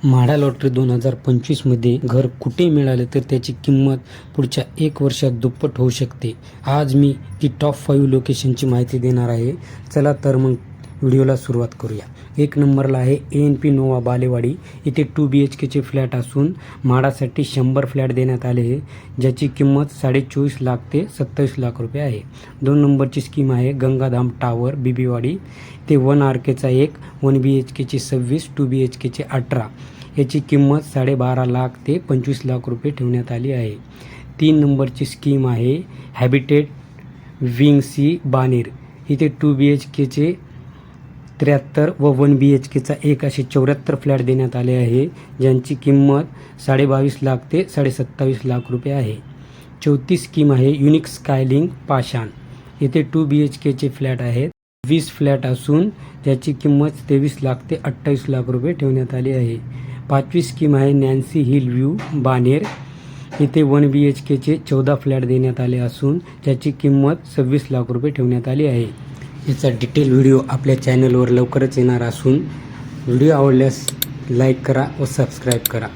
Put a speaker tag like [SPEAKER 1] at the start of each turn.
[SPEAKER 1] MHADA lottery 2025मध्ये घर कुठे मिळाले तर त्याची किंमत पुढच्या 1 वर्षात दुप्पट होऊ शकते. आज मी ती टॉप 5 लोकेशनची माहिती देणार आहे. चला तर मग व्हिडिओला सुरुवात करूया. 1 नंबरला आहे ANP नोवा बालेवाडी. इथे 2 BHKचे फ्लॅट असून म्हाडासाठी 100 फ्लॅट देण्यात आले आहे, ज्याची किंमत 24.5 लाख ते 27 लाख रुपये आहे. 2 नंबरची स्कीम आहे गंगाधाम टावर बीबीवाडी. ते 1 RKचा 1, 1 BHKचे 26, 2 BHKचे 18. याची किंमत 12.5 लाख ते 25 लाख रुपये ठेवण्यात आली आहे. 3 नंबरची स्कीम आहे हॅबिटेट विंग सी बानेर. इथे 2 BHKचे 73 व 1 BHKचा 1 असे 74 फ्लॅट देण्यात आले आहे, ज्यांची किंमत 22.5 लाख ते 27.5 लाख रुपये आहे. 34 स्कीम आहे युनिक स्कायलिंग पाषाण. येथे 2 BHKचे फ्लॅट आहेत. 20 फ्लॅट असून त्याची किंमत 23 लाख ते 28 लाख रुपये ठेवण्यात आली आहे. 5वी स्कीम आहे नॅन्सी हिल व्ह्यू बानेर. इथे 1 BHKचे 14 फ्लॅट देण्यात आले असून त्याची किंमत 26 लाख रुपये ठेवण्यात आली आहे. याचा डिटेल व्हिडिओ आपल्या चॅनलवर लवकरच येणार असून व्हिडिओ आवडल्यास लाईक करा व सबस्क्राईब करा.